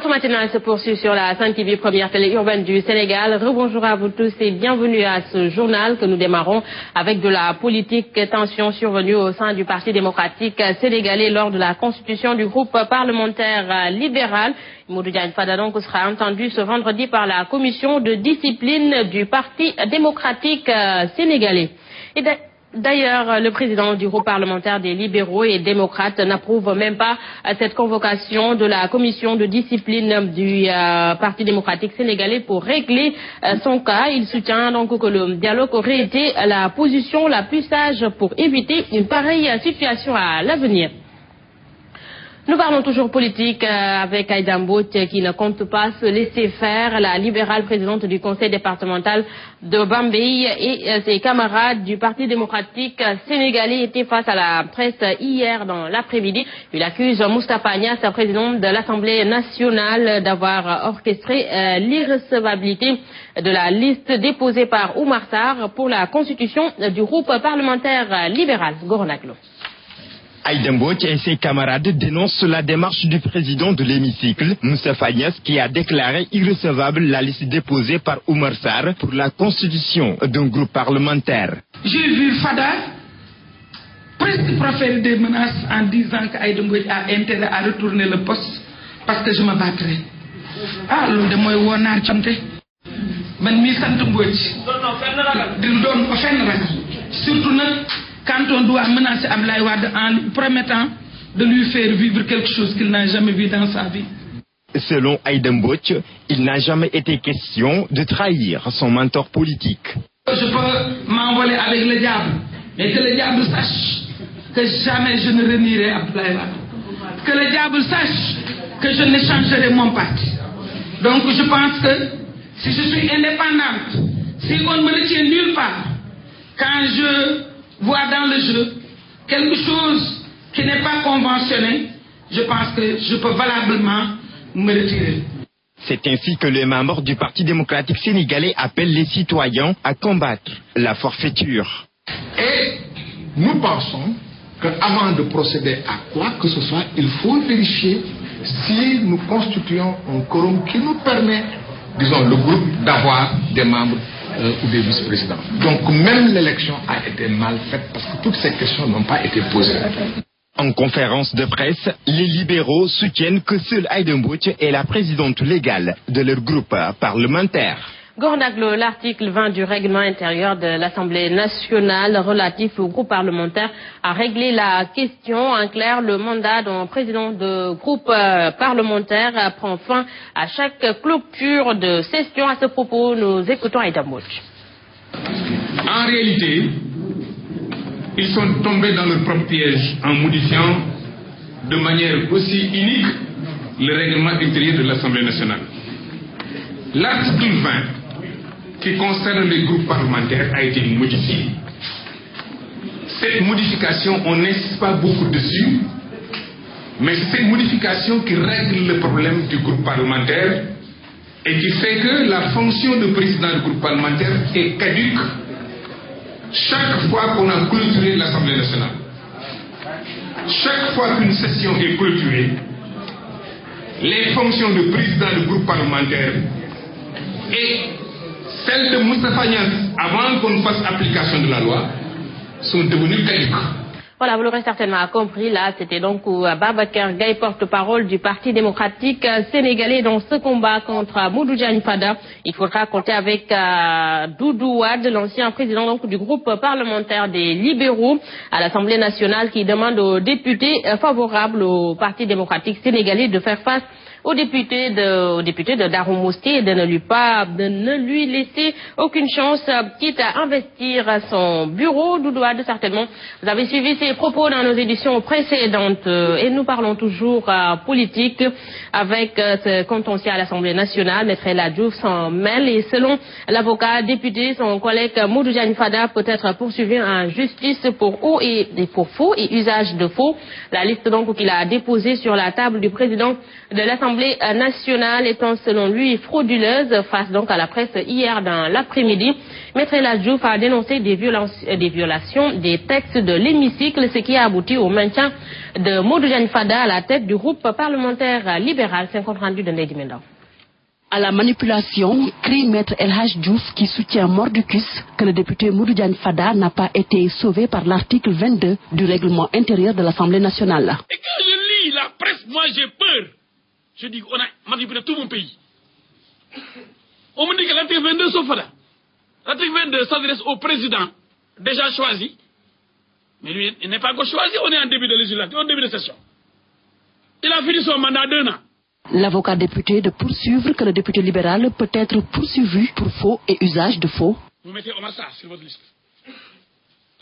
L'info matinale se poursuit sur la 5 TV, première télé urbaine du Sénégal. Rebonjour à vous tous et bienvenue à ce journal que nous démarrons avec de la politique. Tension survenue au sein du Parti démocratique sénégalais lors de la constitution du groupe parlementaire libéral. Mamadou Diagne Fada donc sera entendu ce vendredi par la commission de discipline du Parti démocratique sénégalais. Et d'ailleurs, le président du groupe parlementaire des libéraux et démocrates n'approuve même pas cette convocation de la commission de discipline du Parti démocratique sénégalais pour régler son cas. Il soutient donc que le dialogue aurait été la position la plus sage pour éviter une pareille situation à l'avenir. Nous parlons toujours politique avec Aïda Mbodj qui ne compte pas se laisser faire. La libérale présidente du conseil départemental de Bambey et ses camarades du Parti démocratique sénégalais étaient face à la presse hier dans l'après-midi. Il accuse Moustapha Niasse, président de l'Assemblée nationale, d'avoir orchestré l'irrecevabilité de la liste déposée par Oumar Sarr pour la constitution du groupe parlementaire libéral. Goronaglo. Aïda Mbodj et ses camarades dénoncent la démarche du président de l'hémicycle, Moustapha Niasse, qui a déclaré irrecevable la liste déposée par Oumar Sarr pour la constitution d'un groupe parlementaire. J'ai vu Fada presque proférer des menaces en disant qu'Aïda Mbodj a intérêt à retourner le poste parce que je me battrai. Ah, loolu de mooy wonaar cante man mi sant Mbodj di doon ko fenn ragal surtout nag quand on doit menacer Abdoulaye Wade en promettant de lui faire vivre quelque chose qu'il n'a jamais vu dans sa vie. Selon Aïda Mbodj, il n'a jamais été question de trahir son mentor politique. Je peux m'envoler avec le diable, mais que le diable sache que jamais je ne renierai Abdoulaye Wade. Que le diable sache que je ne changerai mon parti. Donc je pense que si je suis indépendante, si on ne me retient nulle part, quand je voir dans le jeu quelque chose qui n'est pas conventionnel, je pense que je peux valablement me retirer. C'est ainsi que les membres du Parti démocratique sénégalais appellent les citoyens à combattre la forfaiture. Et nous pensons qu'avant de procéder à quoi que ce soit, il faut vérifier si nous constituons un quorum qui nous permet, disons, le groupe d'avoir des membres ou des vice-présidents. Donc même l'élection a été mal faite parce que toutes ces questions n'ont pas été posées. En conférence de presse, les libéraux soutiennent que seule Aïda Mbodj est la présidente légale de leur groupe parlementaire. Goronaglo, l'article 20 du règlement intérieur de l'Assemblée nationale relatif au groupe parlementaire a réglé la question. En clair, le mandat d'un président de groupe parlementaire prend fin à chaque clôture de session. À ce propos, nous écoutons Aïda Mbodj. En réalité, ils sont tombés dans leur propre piège en modifiant de manière aussi unique le règlement intérieur de l'Assemblée nationale. L'article 20 qui concerne les groupes parlementaires a été modifié. Cette modification, on n'insiste pas beaucoup dessus, mais c'est cette modification qui règle le problème du groupe parlementaire et qui fait que la fonction de président du groupe parlementaire est caduque chaque fois qu'on a clôturé l'Assemblée nationale. Chaque fois qu'une session est clôturée, les fonctions de président du groupe parlementaire et celles de Moustapha Niasse, avant qu'on fasse application de la loi, sont devenues caduques. Voilà, vous l'aurez certainement compris, là, c'était donc Babacar Gaye, porte-parole du Parti démocratique sénégalais dans ce combat contre Mamadou Diagne Fada. Il faudra compter avec Doudou Wade, l'ancien président donc du groupe parlementaire des libéraux à l'Assemblée nationale, qui demande aux députés favorables au Parti démocratique sénégalais de faire face aux députés de Darou Mousty et de ne lui laisser aucune chance, quitte à investir son bureau. Doudou Wade, certainement, vous avez suivi ses propos dans nos éditions précédentes et nous parlons toujours politique avec ce contentieux à l'Assemblée nationale. Maître El Hadji Diouf s'en mêle et selon l'avocat député, son collègue Mamadou Diagne Fada peut être poursuivi en justice pour faux et usage de faux. La liste donc qu'il a déposée sur la table du président de l'Assemblée l'Assemblée nationale étant selon lui frauduleuse face donc à la presse hier dans l'après-midi. Maître El Hadji Diouf a dénoncé des violations des textes de l'hémicycle, ce qui a abouti au maintien de Modou Diagne Fada à la tête du groupe parlementaire libéral. C'est un compte rendu de Ndeye Dimenda. À la manipulation, crie Maître El Hadji Diouf qui soutient mordicus que le député Modou Diagne Fada n'a pas été sauvé par l'article 22 du règlement intérieur de l'Assemblée nationale. Et quand je lis la presse, moi j'ai peur. Je dis qu'on a manipulé tout mon pays. On me dit que l'article 22 sauf Fada. L'article 22 s'adresse au président déjà choisi. Mais lui, il n'est pas encore choisi, on est en début de législature, en début de session. Il a fini son mandat d'1 an. L'avocat député de poursuivre que le député libéral peut être poursuivi pour faux et usage de faux. Vous mettez Omar Sarr sur votre liste.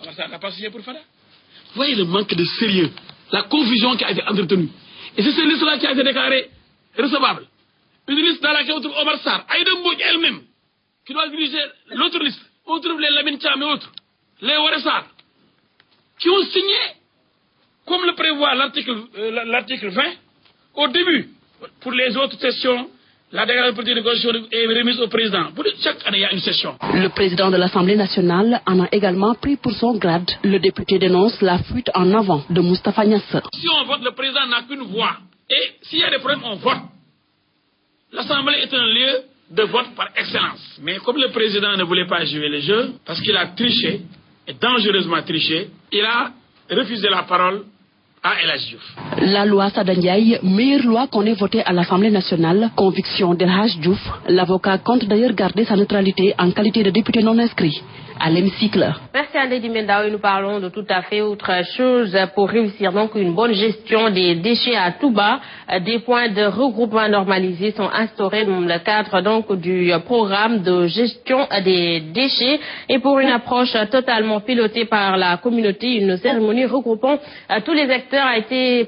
Omar Sarr n'a pas signé pour Fada. Vous voyez le manque de sérieux, la confusion qui a été entretenue. Et c'est cette liste-là qui a été déclarée recevable. Une liste dans laquelle on trouve Omar Sarr, Aïda Mbodj elle-même, qui doit diriger l'autre liste. On trouve les Lamine Thiam et autres, les Woré Sarr, qui ont signé, comme le prévoit l'article 20, au début. Pour les autres sessions, la déclaration de politique de négociation est remise au président. Chaque année, il y a une session. Le président de l'Assemblée nationale en a également pris pour son grade. Le député dénonce la fuite en avant de Moustapha Niasse. Si on vote, le président n'a qu'une voix. Et s'il y a des problèmes, on vote. L'Assemblée est un lieu de vote par excellence. Mais comme le président ne voulait pas jouer le jeu, parce qu'il a triché, et dangereusement triché, il a refusé la parole à El Hadji Diouf. La loi Sada Ndiaye, meilleure loi qu'on ait votée à l'Assemblée nationale, conviction d'El Hadji Diouf. L'avocat compte d'ailleurs garder sa neutralité en qualité de député non inscrit à l'hémicycle. Merci à Ndeye Dimenda. Nous parlons de tout à fait autre chose pour réussir donc une bonne gestion des déchets à Touba. Des points de regroupement normalisés sont instaurés dans le cadre donc du programme de gestion des déchets et pour une approche totalement pilotée par la communauté, une cérémonie regroupant tous les acteurs a été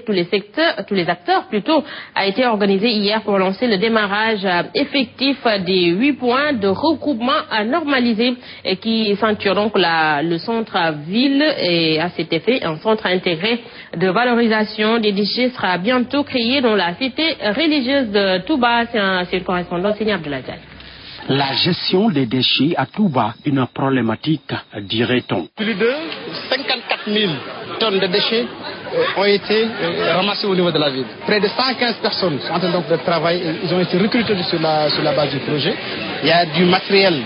organisée hier pour lancer le démarrage effectif des 8 points de regroupement normalisés et qui ceinture donc le centre-ville et à cet effet, un centre intégré de valorisation des déchets sera bientôt créé dans la cité religieuse de Touba. C'est une correspondance signée Abdoulaye Diagne. La gestion des déchets à Touba, une problématique, dirait-on. Plus de 54 000 tonnes de déchets ont été ramassés au niveau de la ville. Près de 115 personnes sont en train donc de travailler. Ils ont été recrutés sur la base du projet. Il y a du matériel,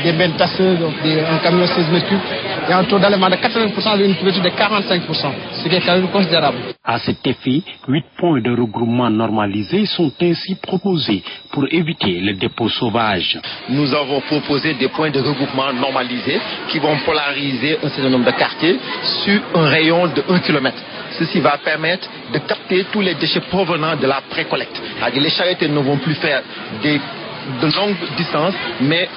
des bennes tasseuses, un camion 16 mètres cubes. Il y a un taux d'enlèvement de 80% et une couverture de 45%, ce qui est quand même considérable. À cet effet, 8 points de regroupement normalisés sont ainsi proposés pour éviter le dépôt sauvage. Nous avons proposé des points de regroupement normalisés qui vont polariser un certain nombre de quartiers sur un rayon de 1 km. Ceci va permettre de capter tous les déchets provenant de la pré-collecte. Les charrettes ne vont plus faire de longues distances, mais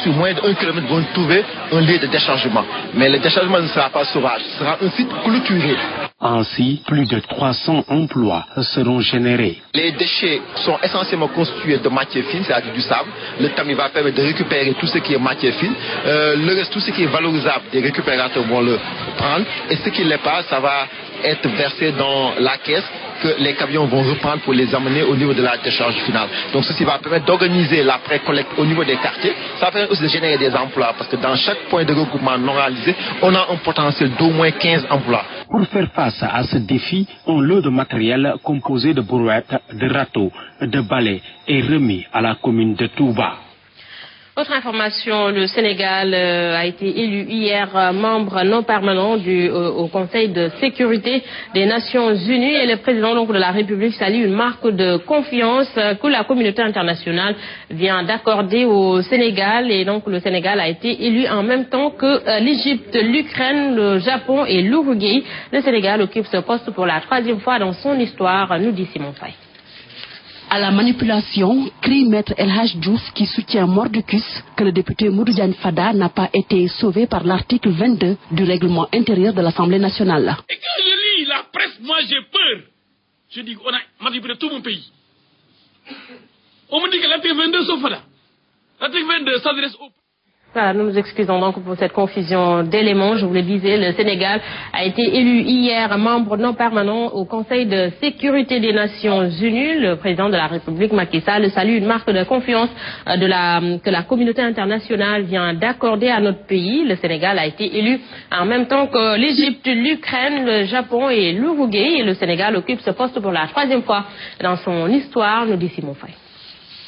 sur moins de 1 km vont trouver un lieu de déchargement. Mais le déchargement ne sera pas sauvage, ce sera un site clôturé. Ainsi, plus de 300 emplois seront générés. Les déchets sont essentiellement constitués de matière fine, c'est-à-dire du sable. Le tamis va permettre de récupérer tout ce qui est matière fine. Le reste, tout ce qui est valorisable, des récupérateurs vont le prendre. Et ce qui l'est pas, ça va être versé dans la caisse que les camions vont reprendre pour les amener au niveau de la décharge finale. Donc ceci va permettre d'organiser la pré-collecte au niveau des quartiers. Ça va permettre aussi de générer des emplois parce que dans chaque point de regroupement normalisé, on a un potentiel d'au moins 15 emplois. Pour faire face à ce défi, un lot de matériel composé de brouettes, de râteaux, de balais est remis à la commune de Touba. Autre information, le Sénégal a été élu hier membre non permanent au Conseil de sécurité des Nations Unies et le président donc, de la République salue une marque de confiance que la communauté internationale vient d'accorder au Sénégal et donc le Sénégal a été élu en même temps que l'Égypte, l'Ukraine, le Japon et l'Uruguay. Le Sénégal occupe ce poste pour la 3e fois dans son histoire, nous dit Simon Faye. À la manipulation, crie Maître El Hadji Diouf qui soutient mordicus que le député Modou Diagne Fada n'a pas été sauvé par l'article 22 du règlement intérieur de l'Assemblée nationale. Et quand je lis la presse, moi j'ai peur. Je dis qu'on a manipulé tout mon pays. On me dit que l'article 22 sauf Fada. L'article 22 s'adresse au... Voilà, nous nous excusons donc pour cette confusion d'éléments. Je vous le disais, le Sénégal a été élu hier membre non permanent au Conseil de sécurité des Nations Unies. Le président de la République, Macky Sall, salue une marque de confiance que la communauté internationale vient d'accorder à notre pays. Le Sénégal a été élu en même temps que l'Égypte, l'Ukraine, le Japon et l'Uruguay. Et le Sénégal occupe ce poste pour la 3e fois dans son histoire, nous dit Simon Faye.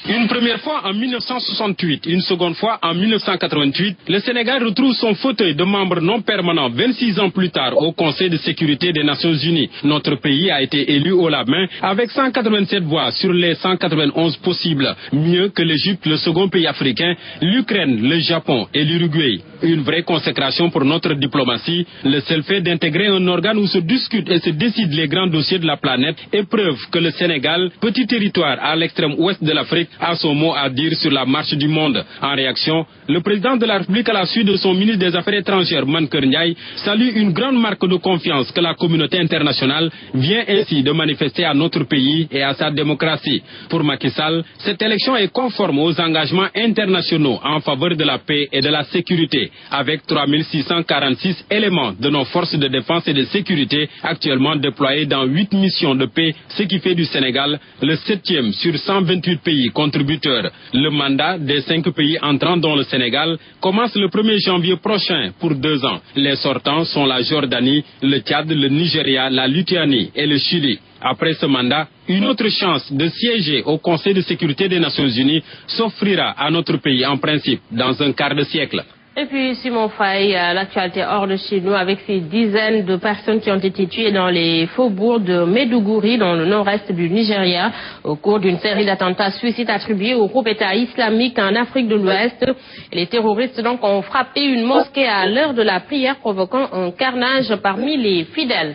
Une première fois en 1968, une seconde fois en 1988, le Sénégal retrouve son fauteuil de membre non permanent 26 ans plus tard au Conseil de sécurité des Nations Unies. Notre pays a été élu haut la main avec 187 voix sur les 191 possibles. Mieux que l'Égypte, le second pays africain, l'Ukraine, le Japon et l'Uruguay. Une vraie consécration pour notre diplomatie. Le seul fait d'intégrer un organe où se discutent et se décident les grands dossiers de la planète est preuve que le Sénégal, petit territoire à l'extrême ouest de l'Afrique, a son mot à dire sur la marche du monde. En réaction, le président de la République, à la suite de son ministre des Affaires étrangères, Mankeur Ndiaye, salue une grande marque de confiance que la communauté internationale vient ainsi de manifester à notre pays et à sa démocratie. Pour Macky Sall, cette élection est conforme aux engagements internationaux en faveur de la paix et de la sécurité, avec 3646 éléments de nos forces de défense et de sécurité actuellement déployés dans 8 missions de paix, ce qui fait du Sénégal le 7e sur 128 pays contributeurs. Le mandat des 5 pays entrants dans le Sénégal commence le 1er janvier prochain pour 2 ans. Les sortants sont la Jordanie, le Tchad, le Nigeria, la Lituanie et le Chili. Après ce mandat, une autre chance de siéger au Conseil de sécurité des Nations Unies s'offrira à notre pays en principe dans un quart de siècle. Et puis Simon Faye, l'actualité hors de chez nous avec ces dizaines de personnes qui ont été tuées dans les faubourgs de Maiduguri dans le nord-est du Nigeria au cours d'une série d'attentats suicides attribués au groupe État islamique en Afrique de l'Ouest. Les terroristes donc ont frappé une mosquée à l'heure de la prière provoquant un carnage parmi les fidèles.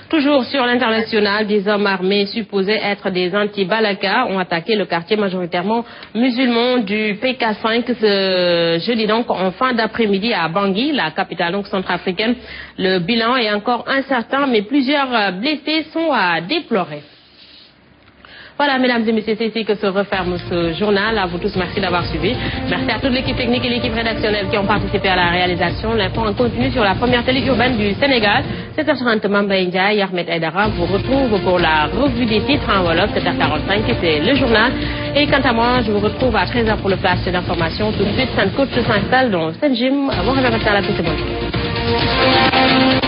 Toujours sur l'international, des hommes armés supposés être des anti-Balaka ont attaqué le quartier majoritairement musulman du PK5 ce jeudi donc en fin d'après-midi à Bangui, la capitale donc centrafricaine. Le bilan est encore incertain mais plusieurs blessés sont à déplorer. Voilà, mesdames et messieurs, c'est ici que se referme ce journal. À vous tous, merci d'avoir suivi. Merci à toute l'équipe technique et l'équipe rédactionnelle qui ont participé à la réalisation. L'info en continu sur la première télé urbaine du Sénégal. 7h30, Mamba India et Ahmed Aïdara vous retrouvent pour la revue des titres en Wolof. 7h45, c'est le journal. Et quant à moi, je vous retrouve à 13h pour le flash d'information. Tout de suite, Sainte-Côte s'installe dans Saint-Jim. Bon réveil à la toute bonne journée.